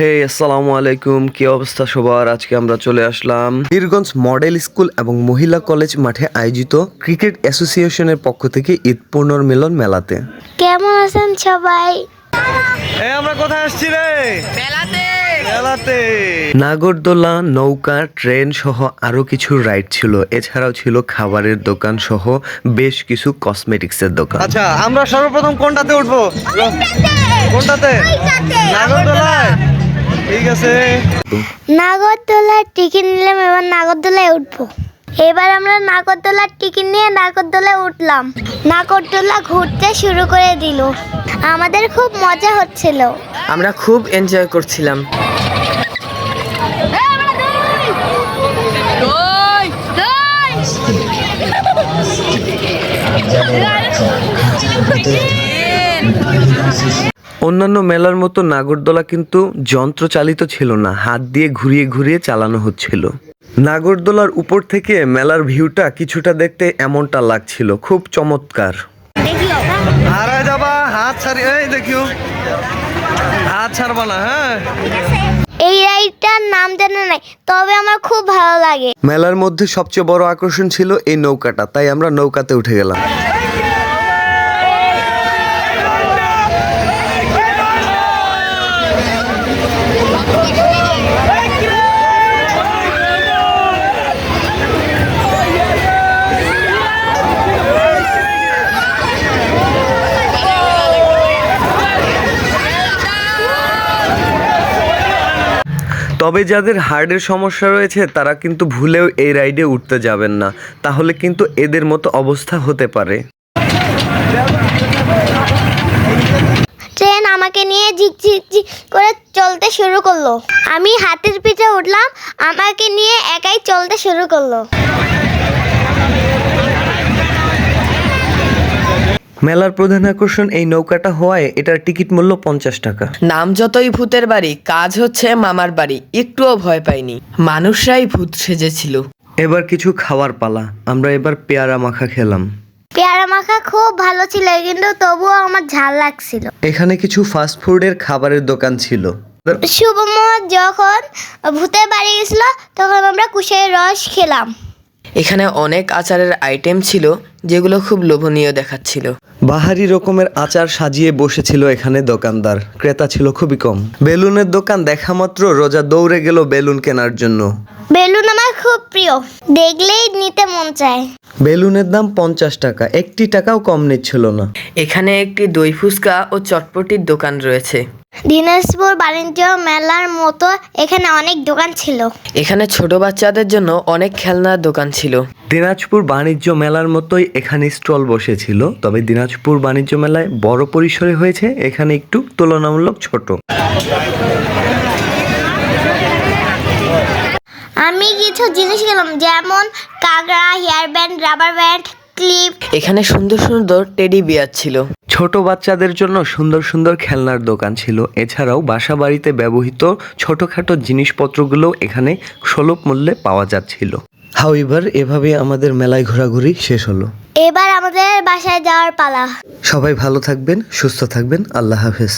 হে আসসালামু আলাইকুম, কি অবস্থা সবার? আজকে আমরা চলে আসলাম বীরগঞ্জ মডেল স্কুল এবং মহিলা কলেজ মাঠে আয়োজিত ক্রিকেট অ্যাসোসিয়েশনের পক্ষ থেকে ঈদ পুনর্মিলন মেলাতে। কেমন আছেন সবাই? আমরা কোথায় আসছি রে? মেলাতে। নাগরদোলা, নৌকা, ট্রেন সহ আরো কিছু রাইড ছিল। এছাড়াও ছিল খাবারের দোকান সহ বেশ কিছু কসমেটিক্সের দোকান। আচ্ছা, আমরা সর্বপ্রথম কোনটাতে উঠবো? কোনটাতে? নাগরদোলায়। ঠিক আছে, নাগরদোলার টিকিট নিলাম, এবার নাগরদোলায় উঠবো। এবার আমরা নাগরদোলার টিকিট নিয়ে নাগরদোলায় উঠলাম। নাগরদোলা ঘুরতে শুরু করে দিল। আমাদের খুব মজা হচ্ছিল। আমরা খুব এনজয় করছিলাম। অন্যান্য মেলার মতো নাগরদোলা কিন্তু যন্ত্রচালিত ছিল না, হাত দিয়ে ঘুরিয়ে ঘুরিয়ে চালানো হচ্ছিল। নাগরদোলার উপর থেকে মেলার ভিউটা কিছুটা দেখতে এমনটা লাগছিল, খুব চমৎকার। হাত ছাড়বা না, হ্যাঁ। এই রাইডটার নাম জানা নাই, তবে আমার খুব ভালো লাগে। মেলার মধ্যে সবচেয়ে বড় আকর্ষণ ছিল এই নৌকাটা, তাই আমরা নৌকাতে উঠে গেলাম। তবে যাদের হার্টের সমস্যা রয়েছে তারা কিন্তু ভুলেও এই রাইডে উঠতে যাবেন না, তাহলে কিন্তু এদের মতো অবস্থা হতে পারে। ট্রেন আমাকে নিয়ে ঝিকঝিক করে চলতে শুরু করলো। আমি হাতের পিঠে উঠলাম, আমাকে নিয়ে একাই চলতে শুরু করলো। মেলার প্রধান আকর্ষণ এই নৌকাটা হওয়ায় এটার টিকিট মূল্য 50 টাকা। নাম যতই ভূতের বাড়ি, কাজ হচ্ছে মামার বাড়ি। একটুও ভয় পাইনি, মানুষরাই ভূত সেজেছিল। এবার কিছু খাওয়ার পালা। আমরা এবার পেয়ারা মাখা খেলাম। পেয়ারা মাখা খুব ভালো ছিল, কিন্তু তবুও আমার ঝাল লাগছিল। এখানে কিছু ফাস্ট ফুডের খাবারের দোকান ছিল। শুভম যখন ভূতের বাড়ি গেছিল তখন আমরা কুশের রস খেলাম। এখানে অনেক আচারের আইটেম ছিল যেগুলো খুব লোভনীয় দেখাচ্ছিল। বাহারি রকমের আচার সাজিয়ে বসেছিল এখানে দোকানদার, ক্রেতা ছিল খুবই কম। বেলুনের দোকান দেখা মাত্র রোজা দৌড়ে গেল বেলুন কেনার জন্য। বেলুন আমার খুব প্রিয়, দেখলেই নিতে মন চায়। বেলুনের দাম 50 টাকা, একটি টাকাও কম নিচ্ছিল না। এখানে একটি দই ফুচকা ও চটপটির দোকান রয়েছে। দিনাজপুর বাণিজ্য মেলার মতো এখানে অনেক দোকান ছিল। এখানে ছোট বাচ্চাদের জন্য অনেক খেলনার দোকান ছিল। দিনাজপুর বাণিজ্য মেলার মতোই এখানে স্টল বসেছিল, তবে দিনাজপুর বাণিজ্য মেলায় বড় পরিসরে হয়েছে, এখানে একটু তুলনামূলক ছোট। আমি কিছু জিনিস কিনলাম, যেমন কাগড়া, hair band, rubber band, clip. এখানে সুন্দর সুন্দর টেডি বিয়ার ছিল। ছোট বাচ্চাদের জন্য সুন্দর সুন্দর খেলনার দোকান ছিল। এছাড়াও বাসা বাড়িতে ব্যবহৃত ছোটখাটো জিনিসপত্রগুলো এখানে সুলভ মূল্যে পাওয়া যাচ্ছিল। হাউএভার এভাবে আমাদের মেলায় ঘোরাঘুরি শেষ হলো। এবার আমাদের বাসায় যাওয়ার পালা। সবাই ভালো থাকবেন, সুস্থ থাকবেন। আল্লাহ হাফেজ।